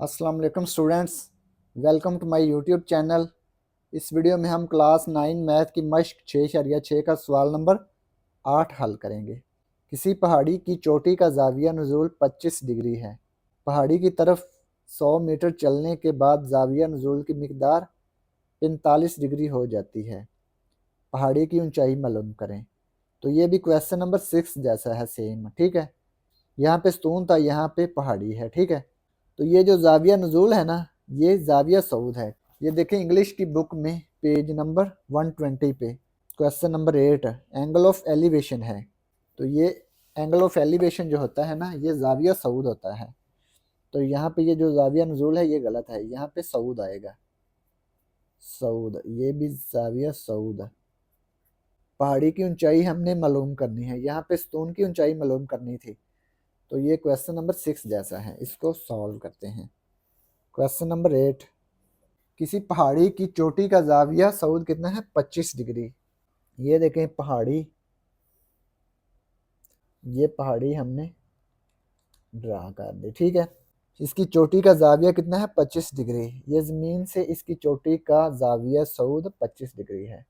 अस्सलाम वालेकुम students, welcome to my YouTube channel. इस वीडियो में हम क्लास 9 मैथ की मश्क 6.6 का सवाल नंबर 8 हल करेंगे। किसी पहाड़ी की चोटी का ज़ाविया नुज़ूल 25 डिग्री है। पहाड़ी की तरफ 100 मीटर चलने के बाद ज़ाविया नुज़ूल की मिकदार 45 डिग्री हो जाती है। पहाड़ी की ऊंचाई मालूम करें। तो ये भी क्वेश्चन नंबर 6 जैसा है, सेम। ठीक है, यहाँ पे स्तून था, यहाँ पे पहाड़ी है। ठीक है, तो ये जो ज़ाविया नुज़ूल है ना, ये ज़ाविया सऊद है। ये देखें इंग्लिश की बुक में पेज नंबर 120 पे question number 8 angle of elevation है। तो ये एंगल ऑफ एलिवेशन जो होता है ना, ये ज़ाविया सऊद होता है। तो यहाँ पे ये जो ज़ाविया नुज़ूल है ये गलत है, यहाँ पे सऊद आएगा, सऊद। ये भी ज़ाविया सऊद। पहाड़ी की ऊंचाई हमने मालूम करनी है, यहाँ पे स्तून की ऊंचाई मालूम करनी थी। तो ये क्वेश्चन नंबर 6 जैसा है, इसको सॉल्व करते हैं। क्वेश्चन नंबर 8, किसी पहाड़ी की चोटी का ज़ाविया सऊद कितना है? 25 डिग्री। ये देखें पहाड़ी, ये पहाड़ी हमने ड्रा कर दी। ठीक है, इसकी चोटी का ज़ाविया कितना है? 25 डिग्री। ये ज़मीन से इसकी चोटी का ज़ाविया सऊद 25 डिग्री है,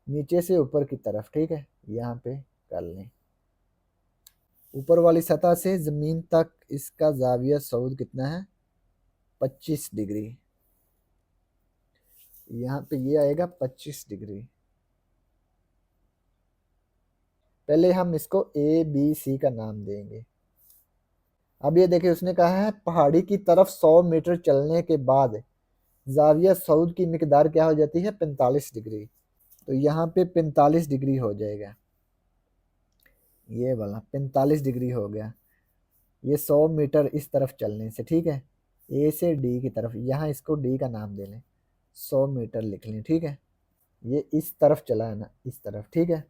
नीचे से ऊपर की तरफ। ठीक है, यहाँ पे कर लें। ऊपर वाली सतह से ज़मीन तक इसका ज़ाविया सऊद कितना है? 25 डिग्री। यहाँ पे ये आएगा 25 डिग्री। पहले हम इसको ABC का नाम देंगे। अब ये देखिए उसने कहा है पहाड़ी की तरफ 100 मीटर चलने के बाद ज़ाविया सऊद की मिकदार क्या हो जाती है? 45 डिग्री। तो यहाँ पे 45 डिग्री हो जाएगा, ये वाला 45 डिग्री हो गया। ये 100 मीटर इस तरफ चलने से, ठीक है, ए से डी की तरफ, यहाँ इसको डी का नाम दे लें, 100 मीटर लिख लें। ठीक है, ये इस तरफ चला है ना, इस तरफ। ठीक है,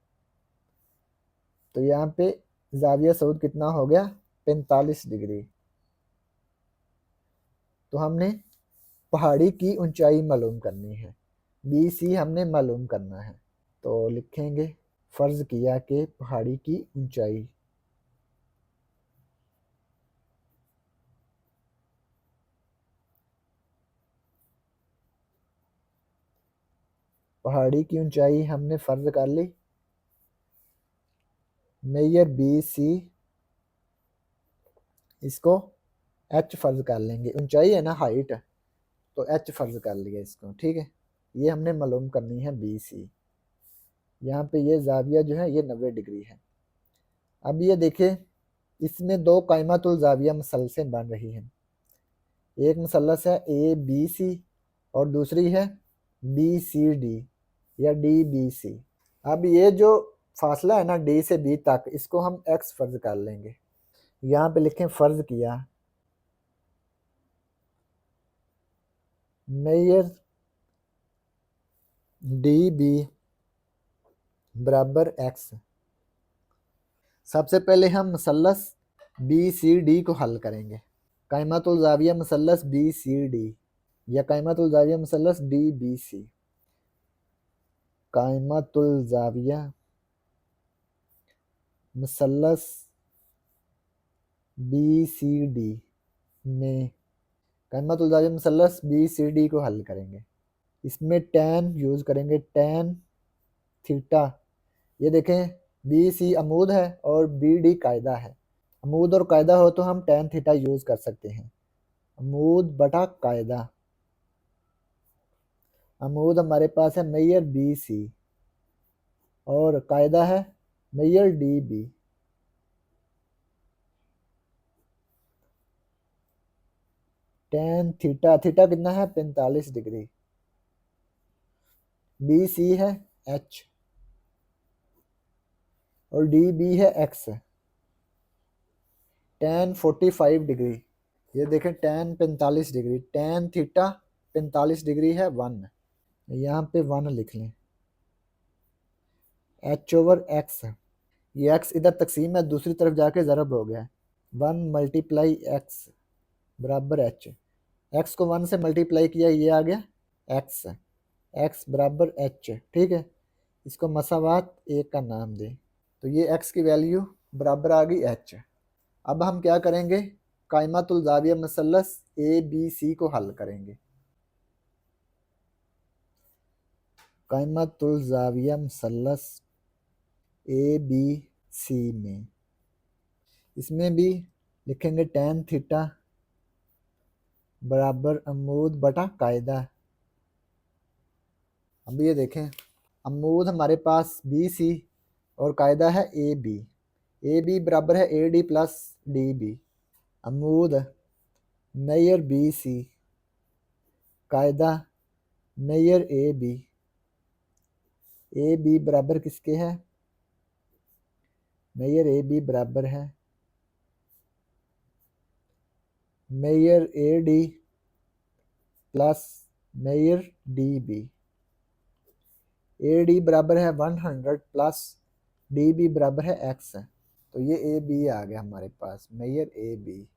तो यहाँ पे ज़ाविया सऊद कितना हो गया? 45 डिग्री। तो हमने पहाड़ी की ऊंचाई मालूम करनी है, BC हमने मालूम करना है। तो लिखेंगे फ़र्ज़ किया कि पहाड़ी की ऊंचाई, पहाड़ी की ऊंचाई हमने फ़र्ज़ कर ली। मेजर BC, इसको H फ़र्ज़ कर लेंगे। ऊंचाई है ना, हाइट, तो H फ़र्ज़ कर लिया इसको। ठीक है, ये हमने मालूम करनी है BC। यहाँ पे ये ज़ाविया जो है ये 90 डिग्री है। अब ये देखें इसमें दो कायमतुल ज़ाविया मसलसें बन रही हैं। एक मसलस है ABC और दूसरी है BCD या DBC। अब ये जो फासला है ना D से B तक, इसको हम X फ़र्ज़ कर लेंगे। यहाँ पे लिखें फ़र्ज़ किया मेजर DB बराबर X। सबसे पहले हम मसलस BCD को हल करेंगे। कायमतुल ज़ाविया मसलस BCD या कायमतुल ज़ाविया मसलस DBC। कायमतुल ज़ाविया मसलस BCD में कायमतुल ज़ाविया मसलस BCD को हल करेंगे। इसमें tan यूज़ करेंगे, tan थीटा। ये देखें BC अमूद है और BD कायदा है। अमूद और कायदा हो तो हम tan थीटा यूज़ कर सकते हैं। अमूद बटा कायदा, अमूद हमारे पास है मेजर BC और कायदा है मेजर DB। tan थीटा, थीटा कितना है? 45 डिग्री। BC है H और DB है X। tan 45 degree. ये देखें tan 45 degree, tan theta 45 degree है 1, यहाँ पे 1 लिख लें। H ओवर X, ये X इधर तकसीम है, दूसरी तरफ जाके ज़रब हो गया। 1 मल्टीप्लाई X बराबर H। X को 1 से मल्टीप्लाई किया, ये आ गया X। X बराबर H। ठीक है, इसको मसावात 1 का नाम दें। तो ये X की वैल्यू बराबर आ गई H। अब हम क्या करेंगे? कायमतुल ज़ाविया मसलस ए बी सी को हल करेंगे। क़ाइमतुल ज़ाविया मुसल्लस ए बी सी में, इसमें भी लिखेंगे tan थीटा बराबर अमूद बटा कायदा। अब ये देखें, अमूद हमारे पास बी सी और कायदा है ए बी बराबर है A D plus D B. अमूद मेयर बी सी, कायदा मेयर ए बी बराबर किसके है? मेयर ए बी बराबर है मेयर ए डी प्लस मेयर डी बी। ए डी बराबर है 100 प्लस डी बी बराबर है एक्स है, तो ये ए बी आ गया हमारे पास, मेयर ए बी।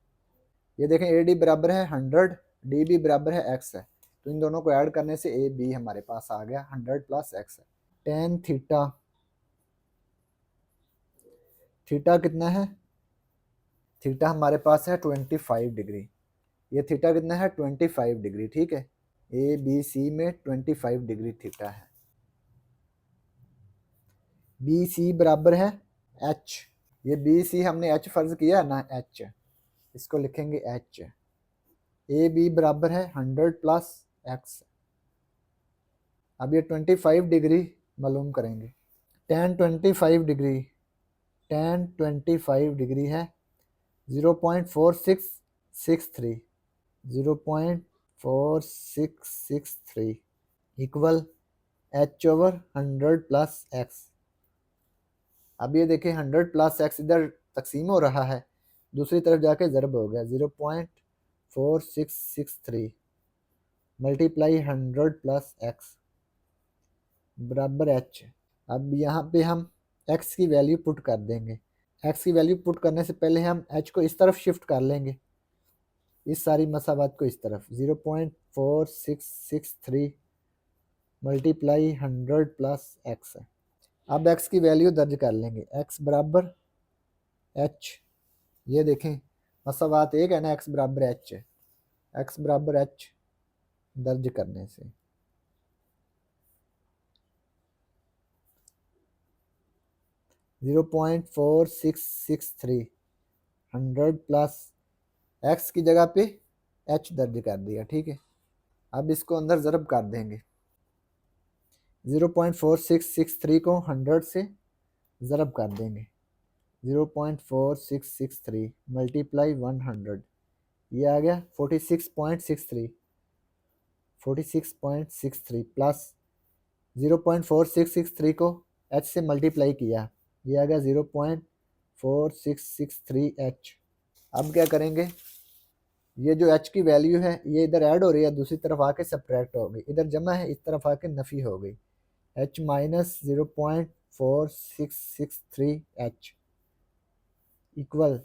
ये देखें ए डी बराबर है 100, डी बी बराबर है एक्स है, तो इन दोनों को ऐड करने से ए बी हमारे पास आ गया 100 प्लस एक्स है। टेन थीटा, थीटा कितना है? थीटा हमारे पास है 25 डिग्री। ये थीटा कितना है? 25 डिग्री, ठीक है। ए बी सी में 25 डिग्री थीटा है। बी सी बराबर है एच, ये बी सी हमने एच फर्ज किया ना, एच, इसको लिखेंगे एच। ए बी बराबर है 100 प्लस एक्स। अब ये 25 डिग्री मालूम करेंगे। tan 25 डिग्री, tan 25 डिग्री है 0.4663, 0.4663 equal H over 100 plus x. अब ये देखें 100 प्लस एक्स इधर तकसीम हो रहा है, दूसरी तरफ जाके ज़रब हो गया, 0.4663 मल्टीप्लाई 100 प्लस एक्स बराबर एच। अब यहाँ पे हम एक्स की वैल्यू पुट कर देंगे। एक्स की वैल्यू पुट करने से पहले हम एच को इस तरफ शिफ्ट कर लेंगे, इस सारी मसावत को इस तरफ, 0.4663 मल्टीप्लाई 100 प्लस एक्स है। अब एक्स की वैल्यू दर्ज कर लेंगे, एक्स बराबर एच। ये देखें मसावत एक है ना, एक्स बराबर एच है, एक्स बराबर एच दर्ज करने से 0.4663 100 प्लस एक्स की जगह पे एच दर्ज कर दिया, ठीक है। अब इसको अंदर ज़रब कर देंगे, 0.4663 को 100 से ज़रब कर देंगे, 0.4663 मल्टीप्लाई 100, ये आ गया 46.63 प्लस 0.4663 को एच से मल्टीप्लाई किया, ये आ गया 0.4663 एच। अब क्या करेंगे, ये जो एच की वैल्यू है ये इधर ऐड हो रही है, दूसरी तरफ आके सब्ट्रैक्ट हो गई, इधर जमा है, इस तरफ आके नफ़ी हो गई, एच माइनस 0.4663 एच इक्वल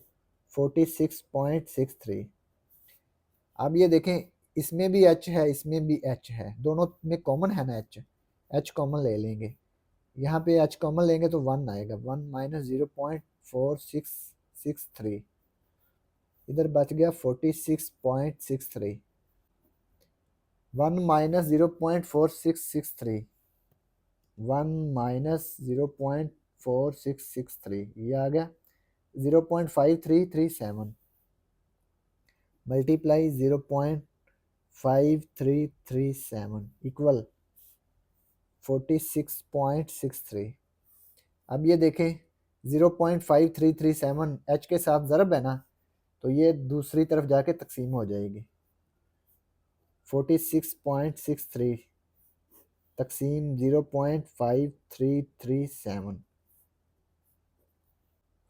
46.63। अब ये देखें इसमें भी एच है, इसमें भी एच है, दोनों में कॉमन है ना एच, एच कॉमन ले लेंगे, यहाँ पे एच कॉमन लेंगे तो 1 आएगा, 1 माइनस 0.4663, इधर बच गया 46.63, 1 माइनस 0.4663, 1 माइनस 0.4663, ये आ गया 0.5337 मल्टीप्लाई 0.5337 इक्वल 46.63। अब ये देखें 0.5337 एच के साथ ज़रब है ना, तो ये दूसरी तरफ जाके तकसीम हो जाएगी, 46.63 तकसीम 0.5337,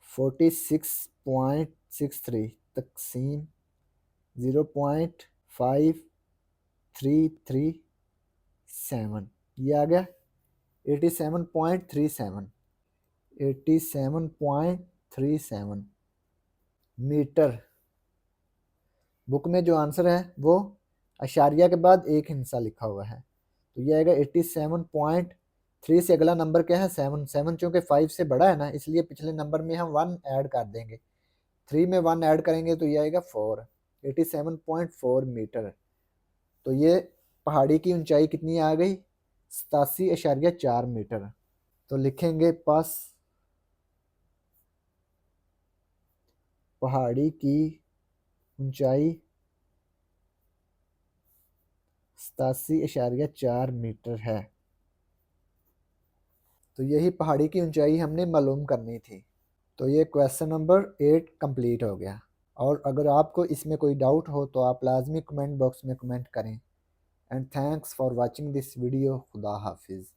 46.63 तकसीम 0.5337, ये आ गया 87.37, 87.37 मीटर। बुक में जो आंसर है वो अशारिया के बाद एक हिस्सा लिखा हुआ है, तो ये आएगा 87.3 से अगला नंबर क्या है 7, 7 चूँकि 5 से बड़ा है ना, इसलिए पिछले नंबर में हम 1 ऐड कर देंगे, 3 में 1 ऐड करेंगे तो ये आएगा 4, 87.4 मीटर। तो ये पहाड़ी की ऊंचाई कितनी आ गई? 87.4 मीटर। तो लिखेंगे पास पहाड़ी की ऊंचाई 87.4 मीटर है। तो यही पहाड़ी की ऊंचाई हमने मालूम करनी थी। तो ये क्वेश्चन नंबर 8 कंप्लीट हो गया। और अगर आपको इसमें कोई डाउट हो तो आप लाजमी कमेंट बॉक्स में कमेंट करें। And thanks for watching this video. खुदा हाफिज़।